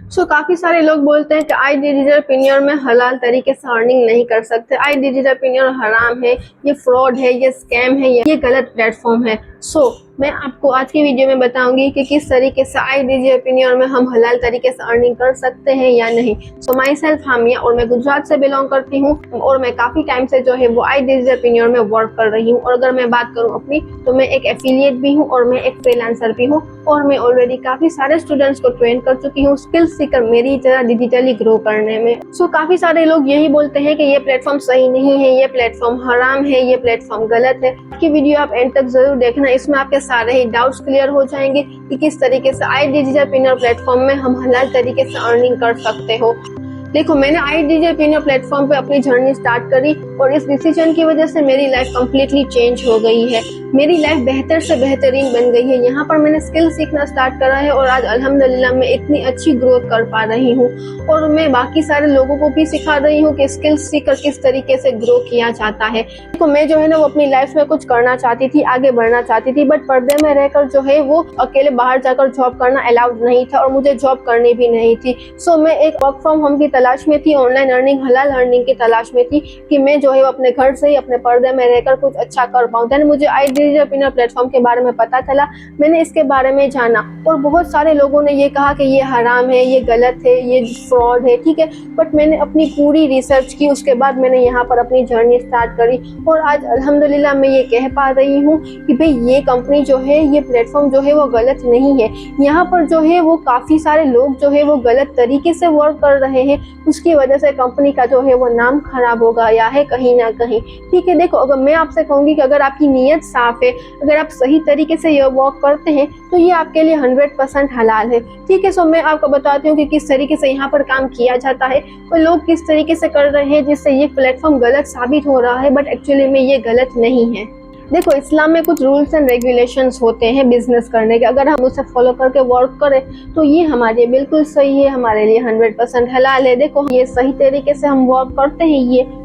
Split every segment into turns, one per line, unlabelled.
काफी सारे लोग बोलते हैं कि आई डिजिटल पिनियर में हलाल तरीके से अर्निंग नहीं कर सकते, आई डिजिटल पिनियर हराम है, ये फ्रॉड है, ये स्कैम है, ये गलत प्लेटफॉर्म है। मैं आपको आज की वीडियो में बताऊंगी कि किस तरीके से आई डिजिटल पिनियर में हम हलाल तरीके से अर्निंग कर सकते हैं या नहीं। माई सेल्फ हामिया और मैं गुजरात से बिलोंग करती हूँ और मैं काफी टाइम से जो है वो आई डिजिटल पिनियर में वर्क कर रही हूँ। और अगर मैं बात करूँ अपनी, तो मैं एक एफिलिएट भी हूँ और मैं एक फ्रीलांसर भी हूँ और मैं ऑलरेडी काफी सारे स्टूडेंट्स को ट्रेन कर चुकी हूँ स्किल सीकर मेरी तरह डिजिटली ग्रो करने में। काफी सारे लोग यही बोलते हैं कि ये प्लेटफॉर्म सही नहीं है, ये प्लेटफॉर्म हराम है, ये प्लेटफॉर्म गलत है। की वीडियो आप एंड तक जरूर देखना, इसमें आपके सारे ही डाउट्स क्लियर हो जाएंगे कि किस तरीके से आई डिजिटल पिनियर प्लेटफॉर्म में हम हलाल तरीके से अर्निंग कर सकते हो। देखो, मैंने आई डिजिटल पिनियर प्लेटफॉर्म पे अपनी जर्नी स्टार्ट करी और इस डिसीजन की वजह से मेरी लाइफ कम्प्लीटली चेंज हो गई है। मेरी लाइफ बेहतर से बेहतरीन बन गई है। यहाँ पर मैंने स्किल सीखना स्टार्ट करा है और आज अल्हम्दुलिल्लाह मैं इतनी अच्छी ग्रोथ कर पा रही हूँ और मैं बाकी सारे लोगों को भी सिखा रही हूँ कि स्किल सीखकर किस तरीके से ग्रो किया जाता है। देखो, मैं जो है ना वो अपनी लाइफ में कुछ करना चाहती थी, आगे बढ़ना चाहती थी, बट पर्दे में रहकर जो है वो अकेले बाहर जाकर जॉब करना अलाउड नहीं था और मुझे जॉब करनी भी नहीं थी। मैं एक वर्क फ्रॉम होम की तलाश में थी, ऑनलाइन अर्निंग, हलाल अर्निंग की तलाश में थी कि मैं जो है वो अपने घर से ही अपने पर्दे में रहकर कुछ अच्छा कर पाऊँ। देन मुझे आई डिजिटल पिनियर प्लेटफॉर्म के बारे में पता चला, मैंने इसके बारे में जाना और बहुत सारे लोगों ने ये कहा कि ये हराम है, ये गलत है, ये फ्रॉड है, ठीक है। बट मैंने अपनी पूरी रिसर्च की, उसके बाद मैंने यहाँ पर अपनी जर्नी स्टार्ट करी और आज अल्हम्दुलिल्लाह मैं ये कह पा रही हूँ कि भाई ये कंपनी जो है, ये प्लेटफॉर्म जो है वो गलत नहीं है। यहाँ पर जो है वो काफी सारे लोग जो है वो गलत तरीके से वर्क कर रहे हैं, उसकी वजह से कंपनी का जो है वो नाम खराब हो गया है कहीं ना कहीं, ठीक है। देखो, अगर मैं आपसे कहूंगी कि अगर आपकी नीयत साफ है, अगर आप सही तरीके से ये वर्क करते हैं तो ये आपके लिए 100% हलाल है, ठीक है। मैं आपको बताती हूँ कि किस तरीके से यहाँ पर काम किया जाता है और लोग किस तरीके से कर रहे हैं जिससे ये प्लेटफॉर्म गलत साबित हो रहा है, बट एक्चुअली में ये गलत नहीं है। देखो, इस्लाम में कुछ रूल्स एंड रेगुलेशंस होते हैं बिजनेस करने के, अगर हम उसे फॉलो करके वर्क करें तो ये हमारे लिए बिल्कुल सही है, हमारे लिए 100% हलाल है। देखो, ये सही तरीके से हम वर्क करते हैं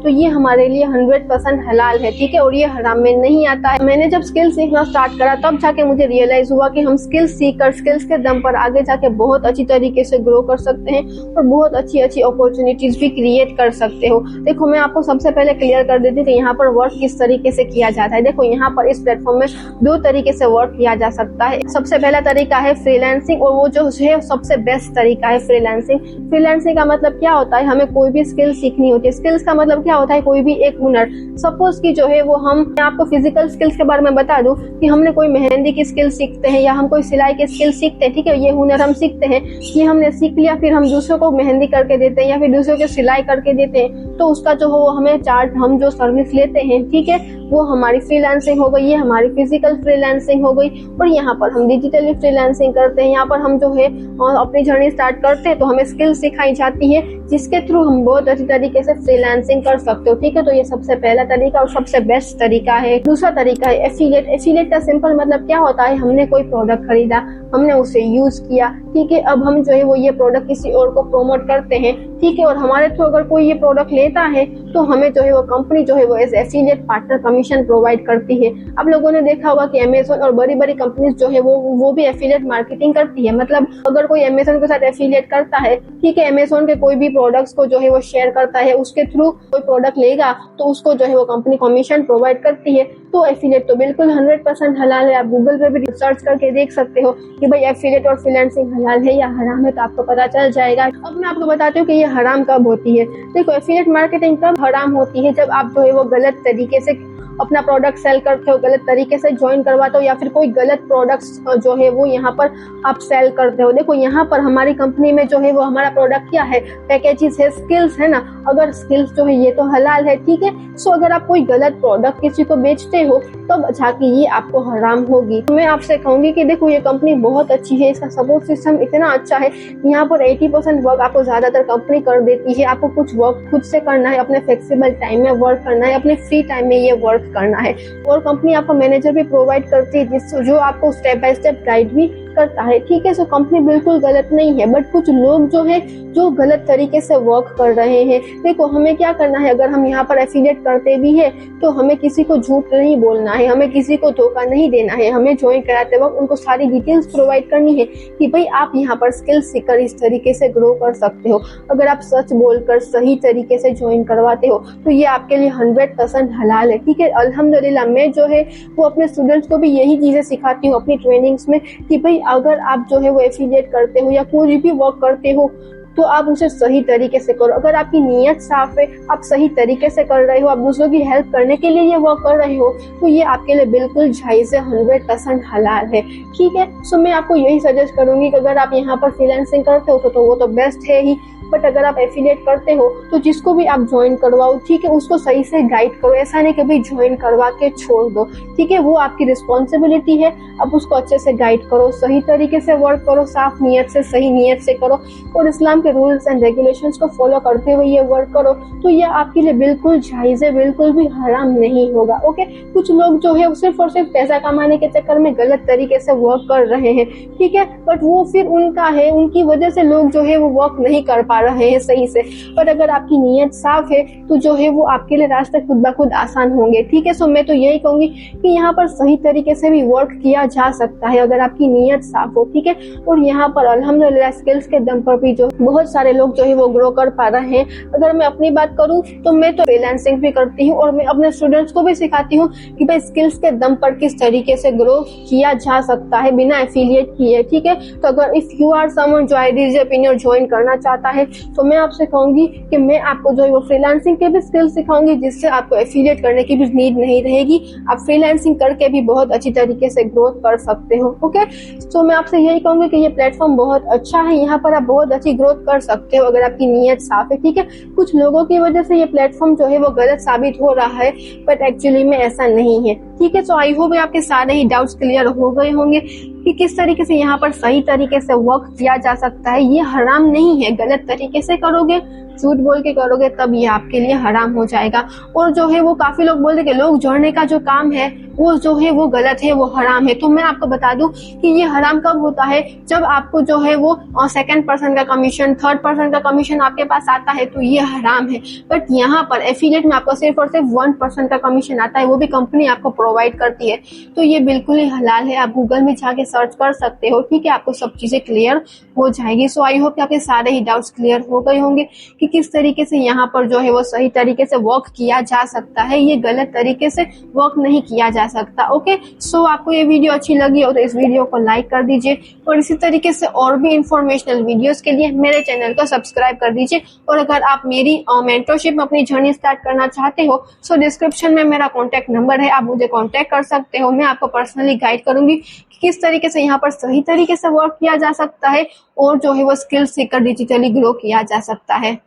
ये हमारे लिए 100% हलाल है, ठीक है, और ये हराम में नहीं आता है। मैंने जब स्किल सीखना स्टार्ट करा तब जाके मुझे रियलाइज हुआ कि हम स्किल्स सीखकर स्किल्स के दम पर आगे जाके बहुत अच्छी तरीके से ग्रो कर सकते हैं और बहुत अच्छी अच्छी अपॉर्चुनिटीज भी क्रिएट कर सकते हो। देखो, मैं आपको सबसे पहले क्लियर कर देती हूँ कि यहाँ पर वर्क किस तरीके से किया जाता है। देखो, यहाँ पर इस प्लेटफॉर्म में दो तरीके से वर्क किया जा सकता है। सबसे पहला तरीका है फ्रीलांसिंग और वो जो है सबसे बेस्ट तरीका है फ्रीलांसिंग। फ्रीलांसिंग का मतलब क्या होता है, हमें कोई भी स्किल सीखनी होती है। स्किल्स का मतलब क्या होता है, कोई भी एक हुनर। सपोज की जो है वो मैं आपको फिजिकल स्किल्स के बारे में बता दूं कि हमने कोई मेहंदी की स्किल सीखते हैं या हम कोई सिलाई की स्किल सीखते हैं, ठीक है, ये हुनर हम सीखते हैं, ये हमने सीख लिया, फिर हम दूसरों को मेहंदी करके देते हैं या फिर दूसरों को सिलाई करके देते हैं, तो उसका जो हो हमें चार्ज, हम जो सर्विस लेते हैं, ठीक है, वो हमारी फ्रीलांसिंग हो गई, ये हमारी फिजिकल फ्रीलांसिंग हो गई। और यहाँ पर हम डिजिटली फ्रीलांसिंग करते हैं, यहाँ पर हम जो है अपनी जर्नी स्टार्ट करते हैं तो हमें स्किल सिखाई जाती है जिसके थ्रू हम बहुत अच्छी तरीके से फ्रीलांसिंग कर सकते हो, ठीक है। तो ये सबसे पहला तरीका और सबसे बेस्ट तरीका है। दूसरा तरीका है एफिलिएट। एफिलिएट का सिंपल मतलब क्या होता है, हमने कोई प्रोडक्ट खरीदा, हमने उसे यूज किया, ठीक है, अब हम जो है वो ये प्रोडक्ट किसी और को प्रमोट करते हैं, ठीक है, और हमारे थ्रू अगर कोई ये प्रोडक्ट लेता है तो हमें जो है वो कंपनी जो है वो as affiliate partner commission provide करती है। आप लोगों ने देखा होगा कि अमेज़न और बड़ी बड़ी कंपनीज जो है वो भी एफिलिएट मार्केटिंग करती है। मतलब अगर कोई अमेज़न के साथ एफिलिएट करता है, ठीक है, अमेज़न के कोई भी प्रोडक्ट्स को जो है वो शेयर करता है, उसके थ्रू कोई प्रोडक्ट लेगा तो उसको जो है वो कंपनी कमीशन प्रोवाइड करती है। तो एफिलिएट तो बिल्कुल 100% हलाल है। आप गूगल पे भी सर्च करके देख सकते हो कि भाई एफिलिएट और फ्रीलांसिंग हलाल है या हराम है, तो आपको पता चल जाएगा। अब मैं आपको बताती हूँ कि ये हराम कब होती है। देखो, एफिलिएट मार्केटिंग कब हराम होती है, जब आप जो है वो गलत तरीके से अपना प्रोडक्ट सेल करते हो, गलत तरीके से ज्वाइन करवाते हो या फिर कोई गलत प्रोडक्ट्स जो है वो यहाँ पर आप सेल करते हो। देखो, यहाँ पर हमारी कंपनी में जो है वो हमारा प्रोडक्ट क्या है, पैकेजेस है, स्किल्स है ना। अगर स्किल्स जो है ये तो हलाल है, ठीक है। अगर आप कोई गलत प्रोडक्ट किसी को बेचते हो तब जाके ये आपको हराम होगी। तो मैं आपसे कहूंगी कि देखो, ये कंपनी बहुत अच्छी है, इसका सपोर्ट सिस्टम इतना अच्छा है, यहाँ पर 80% वर्क आपको ज्यादातर कंपनी कर देती है। आपको कुछ वर्क खुद से करना है, अपने फ्लेक्सिबल टाइम में वर्क करना है, अपने फ्री टाइम में ये वर्क करना है। और कंपनी आपको मैनेजर भी प्रोवाइड करती है जो आपको स्टेप बाय स्टेप गाइड भी करता है, ठीक है। सो कंपनी बिल्कुल गलत नहीं है, बट कुछ लोग जो है जो गलत तरीके से वर्क कर रहे हैं। देखो हमें क्या करना है, अगर हम यहाँ पर एफिलिएट करते भी है तो हमें किसी को झूठ नहीं बोलना है, हमें किसी को धोखा नहीं देना है। हमें ज्वाइन कराते वक्त उनको सारी डिटेल्स प्रोवाइड करनी है कि भाई आप यहाँ पर स्किल्स सीखकर इस तरीके से ग्रो कर सकते हो। अगर आप सच बोलकर सही तरीके से ज्वाइन करवाते हो तो ये आपके लिए 100% हलाल है, ठीक है। अल्हम्दुलिल्लाह मैं जो है वो अपने स्टूडेंट्स को भी यही चीजें सिखाती हूँ अपनी ट्रेनिंग्स में कि भाई अगर आप जो है वो एफिलिएट करते हो या कोई भी वर्क करते हो तो आप उसे सही तरीके से करो। अगर आपकी नीयत साफ है, आप सही तरीके से कर रहे हो, आप दूसरों की हेल्प करने के लिए ये वर्क कर रहे हो, तो ये आपके लिए बिल्कुल जायज़ है, 100% हलाल है, ठीक है। सो मैं आपको यही सजेस्ट करूंगी कि अगर आप यहाँ पर फ्रीलांसिंग करते हो तो वो तो बेस्ट है ही, बट अगर आप एफिलिएट करते हो तो जिसको भी आप ज्वाइन करवाओ, ठीक है, उसको सही से गाइड करो। ऐसा नहीं कि भाई ज्वाइन करवा के छोड़ दो, ठीक है, वो आपकी रिस्पॉन्सिबिलिटी है। आप उसको अच्छे से गाइड करो, सही तरीके से वर्क करो, साफ नीयत से, सही नीयत से करो और इस्लाम के रूल्स एंड रेगुलेशंस को फॉलो करते हुए ये वर्क करो, तो ये आपके लिए बिल्कुल जायज़ है, बिल्कुल भी हराम नहीं होगा, ओके। कुछ लोग जो है सिर्फ और सिर्फ पैसा कमाने के चक्कर में गलत तरीके से वर्क कर रहे हैं, ठीक है, बट वो फिर उनका है, उनकी वजह से लोग जो है वो वर्क नहीं कर पा रहे हैं सही से। पर अगर आपकी नीयत साफ है तो जो है वो आपके लिए रास्ते खुद ब खुद आसान होंगे, ठीक है। सो मैं तो यही कहूंगी कि यहाँ पर सही तरीके से भी वर्क किया जा सकता है अगर आपकी नीयत साफ हो, ठीक है। और यहाँ पर अल्हम्दुलिल्लाह स्किल्स के दम पर भी जो बहुत सारे लोग जो है वो ग्रो कर पा रहे हैं। अगर मैं अपनी बात करूँ तो मैं तो फ्रीलांसिंग भी करती हूँ और मैं अपने स्टूडेंट्स को भी सिखाती हूँ कि भाई स्किल्स के दम पर किस तरीके से ग्रो किया जा सकता है बिना एफिलिएट किए, ठीक है। तो अगर इफ यू आर समवन जो आईडीजेपिनियर ज्वाइन करना चाहता है तो मैं आपसे कहूंगी कि मैं आपको जो है वो फ्रीलांसिंग के भी स्किल सिखाऊंगी, जिससे आपको एफिलिएट करने की भी नीड नहीं रहेगी। आप फ्रीलांसिंग करके भी बहुत अच्छी तरीके से ग्रोथ कर सकते हो, ओके। तो मैं आपसे यही कहूंगी कि ये प्लेटफॉर्म बहुत अच्छा है, यहाँ पर आप बहुत अच्छी ग्रोथ कर सकते हो अगर आपकी नीयत साफ है, ठीक है। कुछ लोगों की वजह से ये प्लेटफॉर्म जो है वो गलत साबित हो रहा है, बट एक्चुअली में ऐसा नहीं है, ठीक है। तो आई होप आपके सारे ही डाउट्स क्लियर हो गए होंगे कि किस तरीके से यहाँ पर सही तरीके से वर्क किया जा सकता है। ये हराम नहीं है, गलत तरीके से करोगे, झूठ बोल के करोगे तब ये आपके लिए हराम हो जाएगा। और जो है वो काफी लोग बोलते कि लोग जोड़ने का जो काम है वो जो है वो गलत है, वो हराम है। तो मैं आपको बता दूं कि ये हराम कब होता है, जब आपको जो है वो सेकंड पर्सन का कमीशन, थर्ड पर्सन का कमीशन आपके पास आता है तो ये हराम है। बट यहाँ पर एफिलिएट में आपको सिर्फ और सिर्फ 1% का कमीशन आता है, वो भी कंपनी आपको प्रोवाइड करती है, तो ये बिल्कुल ही हलाल है। आप गूगल में जाके सर्च कर सकते हो, ठीक है, आपको सब चीजें क्लियर हो जाएगी। सो आई होप आपके सारे ही डाउट्स क्लियर हो गए होंगे कि किस तरीके से यहाँ पर जो है वो सही तरीके से वर्क किया जा सकता है, ये गलत तरीके से वर्क नहीं किया जा सकता, ओके। सो आपको ये वीडियो अच्छी लगी हो तो इस वीडियो को लाइक कर दीजिए और इसी तरीके से और भी इंफॉर्मेशनल वीडियोस के लिए मेरे चैनल को सब्सक्राइब कर दीजिए। और अगर आप मेरी मेंटरशिप में अपनी जर्नी स्टार्ट करना चाहते हो सो डिस्क्रिप्शन में मेरा कॉन्टैक्ट नंबर है, आप मुझे कॉन्टैक्ट कर सकते हो। मैं आपको पर्सनली गाइड करूंगी कि किस तरीके से यहाँ पर सही तरीके से वर्क किया जा सकता है और जो है वो स्किल्स सीखकर डिजिटली ग्रो किया जा सकता है।